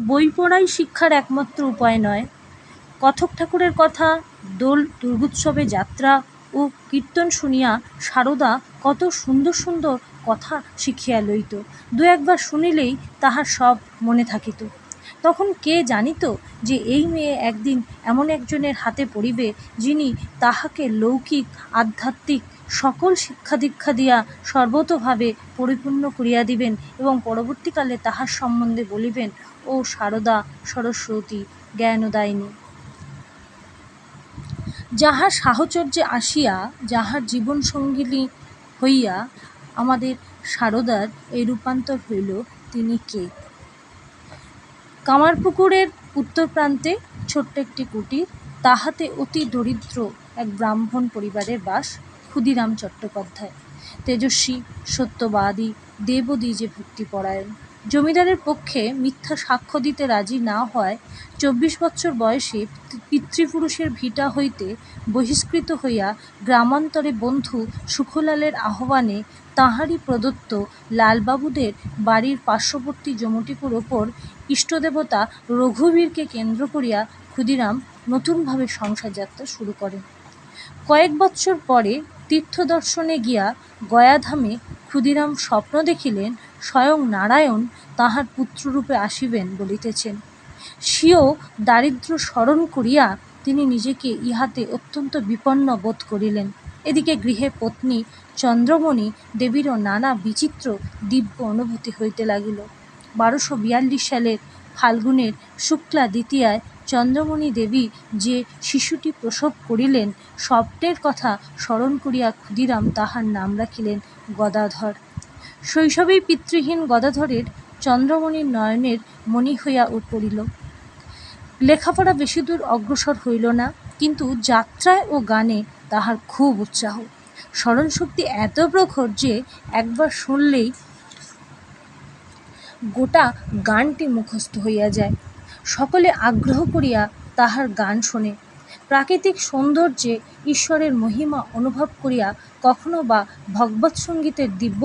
বই পড়াই শিক্ষার একমাত্র উপায় নয়। কথক ঠাকুরের কথা, দোল দুর্গোৎসবে যাত্রা ও কীর্তন শুনিয়া সারদা কত সুন্দর সুন্দর কথা শিখিয়া লইত। দু একবার শুনিলেই তাহার সব মনে থাকিত। তখন কে জানিত যে এই মেয়ে একদিন এমন একজনের হাতে পড়িবে, যিনি তাহাকে লৌকিক আধ্যাত্মিক সকল শিক্ষা দীক্ষা দিয়া সর্বতোভাবে পরিপূর্ণ করিয়া দিবেন এবং পরবর্তীকালে তাহার সম্বন্ধে বলিবেন, ও সারদা সরস্বতী জ্ঞানদায়িনী। যাহার সাহচর্যে আসিয়া, যাহার জীবনসঙ্গিনী হইয়া আমাদের সারদার এই রূপান্তর হইল, তিনি কে? কামারপুকুরের উত্তর প্রান্তে ছোট্ট একটি কুটির, তাহাতে অতি দরিদ্র এক ব্রাহ্মণ পরিবারের বাস। ক্ষুদিরাম চট্টোপাধ্যায় তেজস্বী, সত্যবাদী, দেবদ্বিজে ভক্তিপরায়ণ। জমিদারের পক্ষে মিথ্যা সাক্ষ্য দিতে রাজি না হওয়ায় 24 বৎসর বয়সে পিতৃপুরুষের ভিটা হইতে বহিষ্কৃত হইয়া গ্রামান্তরে বন্ধু সুখলালের আহ্বানে তাঁহারই প্রদত্ত লালবাবুদের বাড়ির পার্শ্ববর্তী জমিটুকুর ওপর ইষ্টদেবতা রঘুবীরকে কেন্দ্র করিয়া ক্ষুদিরাম নতুনভাবে সংসার যাত্রা শুরু করেন। কয়েক বৎসর পরে তীর্থদর্শনে গিয়া গয়াধামে ক্ষুদিরাম স্বপ্ন দেখিলেন, স্বয়ং নারায়ণ তাঁহার পুত্ররূপে আসিবেন বলিতেছেন। স্বীয় দারিদ্র্য স্মরণ করিয়া তিনি নিজেকে ইহাতে অত্যন্ত বিপন্ন বোধ করিলেন। এদিকে গৃহে পত্নী চন্দ্রমণি দেবীরও নানা বিচিত্র দিব্য অনুভূতি হইতে লাগিল। 1242 সালের ফাল্গুনের শুক্লা দ্বিতীয়ায় চন্দ্রমণি দেবী যে শিশুটি প্রসব করিলেন, স্বপ্নের কথা স্মরণ করিয়া ক্ষুদিরাম তাহার নাম রাখিলেন গদাধর। শৈশবেই পিতৃহীন গদাধরের চন্দ্রমণির নয়নের মণি হইয়া পড়িল। লেখাপড়া বেশি দূর অগ্রসর হইল না, কিন্তু যাত্রায় ও গানে তাহার খুব উৎসাহ। স্মরণশক্তি এত প্রখর যে একবার শুনলেই গোটা গানটি মুখস্থ হইয়া যায়। সকলে আগ্রহ করিয়া তাহার গান শোনে। প্রাকৃতিক সৌন্দর্যে ঈশ্বরের মহিমা অনুভব করিয়া কখনো বা ভগবৎসঙ্গীতের দিব্য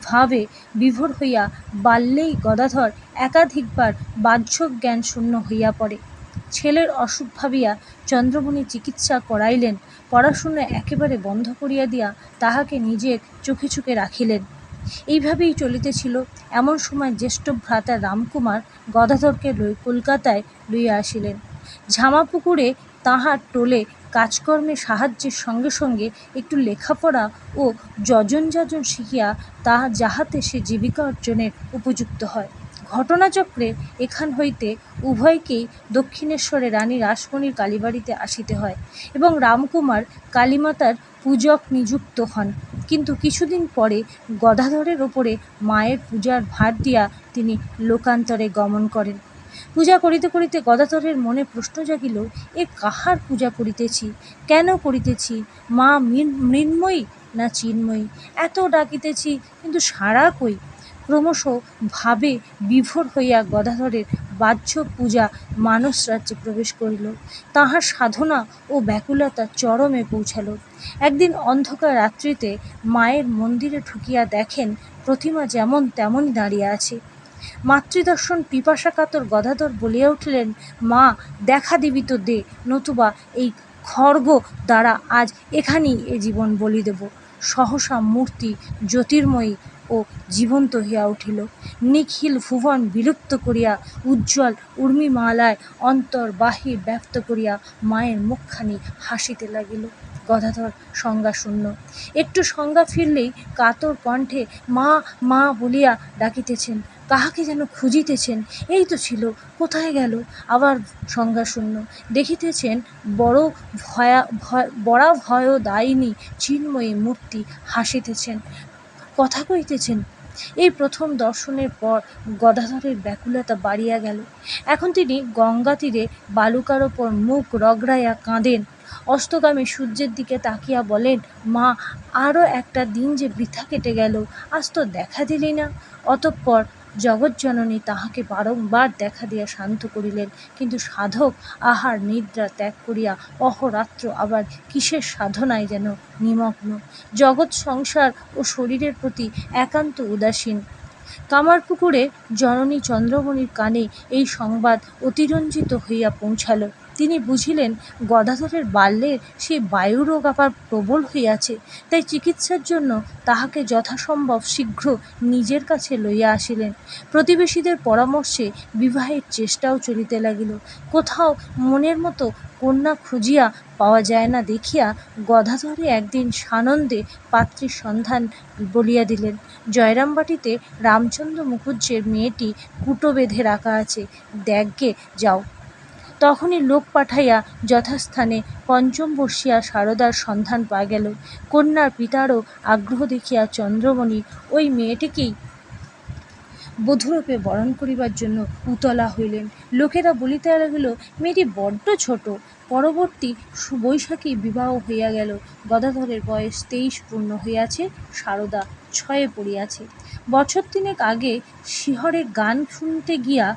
ভাবে বিভোর হইয়া বাল্যেই গদাধর একাধিকবার বাহ্যক জ্ঞান শূন্য হইয়া পড়ে। ছেলের অসুখ ভাবিয়া চন্দ্রমণি চিকিৎসা করাইলেন, পড়াশুনা একেবারে বন্ধ করিয়া দিয়া তাহাকে নিজের চোখে চোখে রাখিলেন। এইভাবেই চলিতেছিল। এমন সময় জ্যেষ্ঠ ভ্রাতা রামকুমার গদাধরকে কলকাতায় লইয়া আসিলেন। ঝামাপুকুরে তাঁহার টোলে কাজকর্মে সাহায্যের সঙ্গে সঙ্গে একটু লেখাপড়া ও যজন যাজন শিখিয়া যাহাতে সে জীবিকা অর্জনের উপযুক্ত হয়। ঘটনাচক্রে এখান হইতে উভয়কেই দক্ষিণেশ্বরে রানী রাসমণির কালীবাড়িতে আসিতে হয় এবং রামকুমার কালীমাতার পূজক নিযুক্ত হন। কিন্তু কিছুদিন পরে গদাধরের ওপরে মায়ের পূজার ভার দিয়া তিনি লোকান্তরে গমন করেন। পূজা করিতে করিতে গদাধরের মনে প্রশ্ন জাগিল, এ কাহার পূজা করিতেছি, কেন করিতেছি? মা মৃন্ময়ী না চিন্ময়ী? এত ডাকিতেছি, কিন্তু সাড়া কই? ক্রমশ ভাবে বিভোর হইয়া গদাধরের বাহ্য পূজা মানস রাজ্যে প্রবেশ করিল। তাহার সাধনা ও ব্যাকুলতা চরমে পৌঁছাল। একদিন অন্ধকার রাত্রিতে মায়ের মন্দিরে ঢুকিয়া দেখেন প্রতিমা যেমন তেমনই দাঁড়িয়ে আছে। মাতৃদর্শন পিপাসাকাতর গদাধর বলিয়া উঠিলেন, মা দেখা দিবি তো দে, নতুবা এই খড়গ দ্বারা আজ এখানেই এ জীবন বলি দেব। সহসা মূর্তি জ্যোতির্ময়ী ও জীবন্ত হইয়া উঠিল। নিখিল ভুবন বিলুপ্ত করিয়া উজ্জ্বল উর্মিমালায় অন্তর বাহির ব্যক্ত করিয়া মায়ের মুখখানি হাসিতে লাগিল। গদাধর সংজ্ঞাশূন্য। একটু সংজ্ঞা ফিরলেই কাতর কণ্ঠে মা মা বলিয়া ডাকিতেছেন, কাহাকে যেন খুঁজিতেছেন। এই তো ছিল, কোথায় গেল? আবার সংজ্ঞাশূন্য। দেখিতেছেন বড়া ভয়দায়িনী চিন্ময়ী মূর্তি হাসিতেছেন, কথা কইতেছেন। এই প্রথম দর্শনের পর গদাধরের ব্যাকুলতা বাড়িয়া গেল। এখন তিনি গঙ্গা তীরে বালুকার ওপর মুখ রগড়াইয়া কাঁদেন। অস্তগামী সূর্যের দিকে তাকিয়া বলেন, মা আরও একটা দিন যে বৃথা কেটে গেল, আজ তো দেখা দিলি না। অতঃপর জগজ্জননী তাহাকে বারংবার দেখা দিয়া শান্ত করিলেন, কিন্তু সাধক আহার নিদ্রা ত্যাগ করিয়া অহরাত্র আবার কিসের সাধনায় যেন নিমগ্ন, জগৎ সংসার ও শরীরের প্রতি একান্ত উদাসীন। কামারপুকুরে জননী চন্দ্রমণির কানে এই সংবাদ অতিরঞ্জিত হইয়া পৌঁছাল। তিনি বুঝিলেন গদাধরের বাল্যের সেই বায়ুরোগ আবার প্রবল হইয়াছে, তাই চিকিৎসার জন্য তাহাকে যথাসম্ভব শীঘ্র নিজের কাছে লইয়া আসিলেন। প্রতিবেশীদের পরামর্শে বিবাহের চেষ্টাও চলিতে লাগিল। কোথাও মনের মতো কন্যা খুঁজিয়া পাওয়া যায় না দেখিয়া গদাধরে একদিন সানন্দে পাত্রীর সন্ধান বলিয়া দিলেন। জয়রামবাটিতে রামচন্দ্র মুখুজ্জের মেয়েটি কুটো বেঁধে রাখা আছে, দেখগে যাও। তখনই লোক পাঠাইয়া যথাস্থানে পঞ্চম বর্ষিয়া সারদার সন্ধান পাওয়া গেল। কন্যার পিতারও আগ্রহ দেখিয়া চন্দ্রমণি ওই মেয়েটিকেই বধূরূপে বরণ করিবার জন্য উতলা হইলেন। লোকেরা বলিতে লাগিল, মেয়েটি বড্ড ছোট। পরবর্তী বৈশাখী বিবাহ হইয়া গেল। গদাধরের বয়স 23 পূর্ণ হইয়াছে, সারদা 6 পড়িয়াছে। বছর তিনেক আগে শিহরে গান শুনিতে গিয়া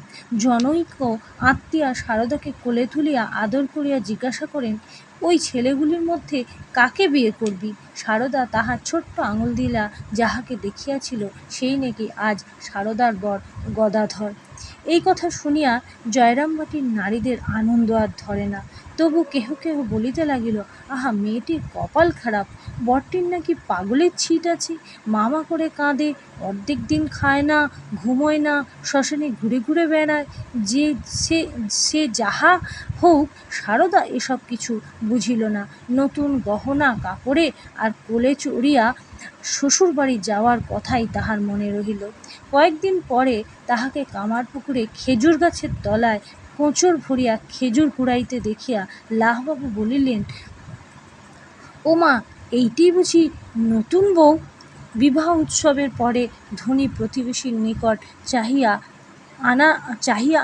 জনৈক আত্মীয়া সারদাকে কোলে তুলিয়া আদর করিয়া জিজ্ঞাসা করেন, ওই ছেলেগুলির মধ্যে কাকে বিয়ে করবি? সারদা তাহার ছোট্ট আঙুল দিলা যাহাকে দেখিয়াছিল সেই নাকি আজ সারদার বর গদাধর। এই কথা শুনিয়া জয়রামবাটির নারীদের আনন্দ আর ধরে না। তবু কেহ কেহ বলিতে লাগিল, আহা, মেয়েটির কপাল খারাপ, বরটির নাকি পাগলের ছিট আছে, মামা করে কাঁদে, অর্ধেক দিন খায় না, ঘুমোয় না, শ্মশানে ঘুরে ঘুরে বেড়ায়। যে সে যাহা হোক, সারদা এসব কিছু বুঝিল না। নতুন গহনা কাপড়ে আর কোলে চড়িয়া শ্বশুরবাড়ি যাওয়ার কথাই তাহার মনে রহিল। কয়েকদিন পরে তাহাকে কামারপুকুরে খেজুর গাছের তলায় কোঁচর ভরিয়া খেজুর কুড়াইতে দেখিয়া লাহবাবু বলিলেন, ও মা, এইটি বুঝি নতুন বউ? বিবাহ উৎসবের পরে ধনী প্রতিবেশীর নিকট চাহিয়া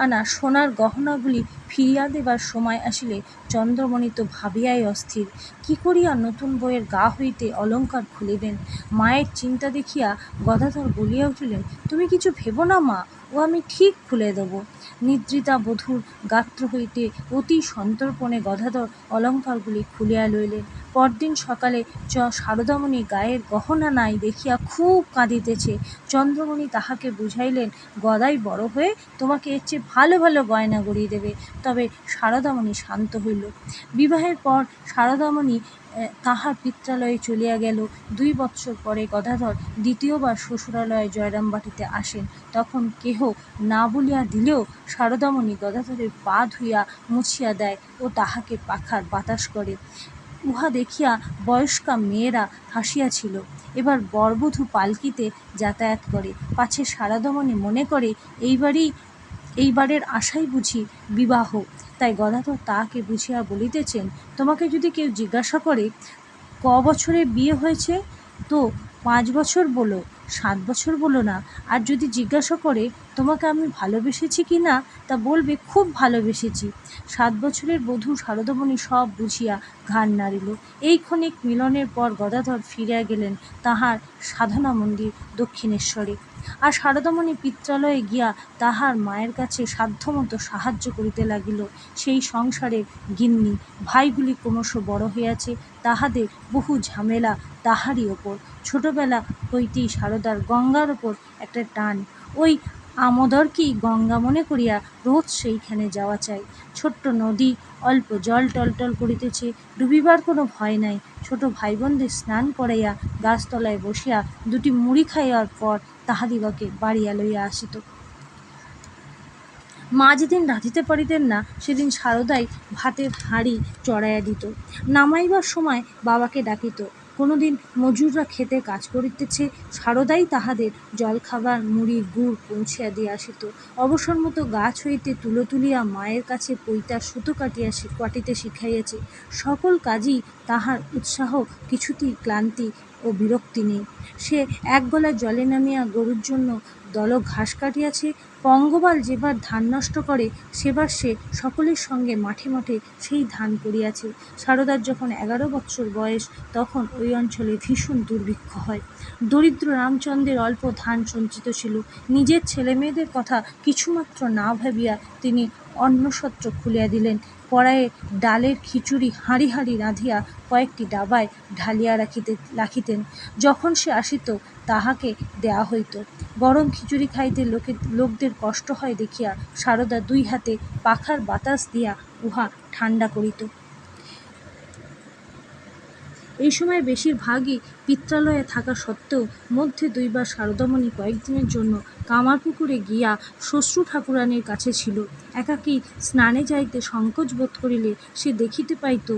আনা সোনার গহনাগুলি ফিরিয়া দেবার সময় আসিলে চন্দ্রমণি তো ভাবিয়াই অস্থির। কি করিয়া নতুন বউয়ের গা হইতে অলঙ্কার খুলিবেন? মায়ের চিন্তা দেখিয়া গদাধর বলিয়া উঠিলেন, তুমি কিছু ভেবো না মা, ও আমি ঠিক খুলে দেব। নিদ্রিতা বধূর গাত্র হইতে অতি সন্তর্পণে গদাধর অলঙ্কারগুলি খুলিয়া লইলেন। পরদিন সকালে সারদামণি গায়ের গহনা নাই দেখিয়া খুব কাঁদিতেছে। চন্দ্রমণি তাহাকে বুঝাইলেন, গদাই বড় হয়ে তোমাকে এর চেয়ে ভালো ভালো গয়না গড়িয়ে দেবে। তবে সারদামণি শান্ত হইল। বিবাহের পর সারদামণি তাহার পিত্রালয়ে চলিয়া গেল। 2 বৎসর পরে গদাধর দ্বিতীয়বার শ্বশুরালয়ে জয়রামবাটিতে আসেন। তখন কেহ না বলিয়া দিলেও সারদামণি গদাধরের পা ধুইয়া মুছিয়া দেয় ও তাহাকে পাখার বাতাস করে। উহা দেখিয়া বয়স্কা মেয়েরা হাসিয়াছিল। এবার বরবধূ পালকিতে যাতায়াত করে, পাছে সারদামণি মনে করে এইবারের আশাই বুঝি বিবাহ। তাই গদাধর তাহাকে বুঝিয়া বলিতেছেন, তোমাকে যদি কেউ জিজ্ঞাসা করে ক বছরে বিয়ে হয়েছে, তো 5 বছর বলো, 7 বছর বলো না। আর যদি জিজ্ঞাসা করে তোমাকে আমি ভালোবেসেছি কি না, তা বলবে খুব ভালোবেসেছি। 7 বছরের বধূ সারদামণি সব বুঝিয়া ঘাড় নাড়িল। এই ক্ষণিক মিলনের পর গদাধর ফিরিয়া গেলেন তাহার সাধনা মন্দির দক্ষিণেশ্বরে। আর সারদামণি পিত্রালয়ে গিয়া তাহার মায়ের কাছে সাধ্যমতো সাহায্য করিতে লাগিল। সেই সংসারের গিন্নি। ভাইগুলি ক্রমশ বড় হইয়াছে, তাহাদের বহু ঝামেলা তাহারই ওপর। ছোটবেলা হইতেই সারদার গঙ্গার ওপর একটা টান। ওই আমোদরকেই গঙ্গা মনে করিয়া রোজ সেইখানে যাওয়া চাই। ছোট্ট নদী, অল্প জল টলটল করিতেছে, ডুবিবার কোনো ভয় নাই। ছোট ভাই বোনদের স্নান করাইয়া গাছতলায় বসিয়া 2টি মুড়ি খাইয়ার পর তাহাদিগকে বাড়িয়া লইয়া আসিত। মা যেদিন রাঁধিতে পারিতেন না, সেদিন সারদাই ভাতের হাঁড়ি চড়াইয়া দিত। নামাইবার সময় বাবাকে ডাকিত। কোনোদিন মজুররা খেতে কাজ করিতেছে, সারদাই তাহাদের জলখাবার মুড়ি গুড় পৌঁছিয়া দিয়া আসিত। অবসর মতো গাছ হইতে তুলো তুলিয়া মায়ের কাছে পৈতার সুতো কাটিতে শিখাইয়াছে। সকল কাজই তাহার উৎসাহ, কিছুতেই ক্লান্তি ও বিরক্তি নেই। সে এক গলা জলে নামিয়া গরুর জন্য দলক ঘাস কাটিয়াছে, পঙ্গপাল যেবার ধান নষ্ট করে সেবার সে সকলের সঙ্গে মাঠে মাঠে সেই ধান করিয়াছে। সারদার যখন 11 বৎসর বয়স তখন ওই অঞ্চলে ভীষণ দুর্ভিক্ষ হয়। দরিদ্র রামচন্দ্রের অল্প ধান সঞ্চিত ছিল। নিজের ছেলেমেয়েদের কথা কিছুমাত্র না ভাবিয়া তিনি অন্নসত্র খুলিয়া দিলেন। কড়াইয়ে ডালের খিচুড়ি হাঁড়ি হাঁড়ি রাঁধিয়া কয়েকটি ডাবায় ঢালিয়া রাখিতেন। যখন সে আসিত তাহাকে দেয়া হইত। গরম খিচুড়ি খাইতে লোকদের কষ্ট হয় দেখিয়া সারদা 2 হাতে পাখার বাতাস দিয়া উহা ঠাণ্ডা করিত। এই সময় বেশিরভাগই পিত্রালয়ে থাকা সত্ত্বেও মধ্যে 2 বার সারদামণি কয়েকদিনের জন্য কামারপুকুরে গিয়া শ্বশ্রু ঠাকুরানীর কাছে ছিল। একাকী স্নানে যাইতে সংকোচ বোধ করিলে সে দেখিতে পাইত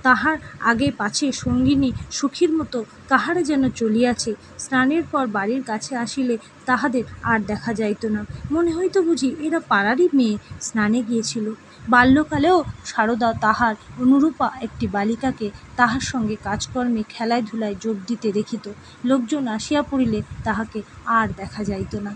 তাহার আগে পাছে সঙ্গিনী সখীর মতো কাহারে যেন চলিয়াছে। স্নানের পর বাড়ির কাছে আসিলে তাহাদের আর দেখা যাইত না। মনে হইত বুঝি এরা পাড়ারই মেয়ে স্নানে গিয়েছিল। বাল্যকালেও সারদা তাহার অনুরূপা একটি বালিকাকে তাহার সঙ্গে কাজকর্মে খেলায় ধুলায় যোগ দিতে দেখিত। লোকজন আসিয়া পড়িলে তাহাকে আর দেখা যাইত না।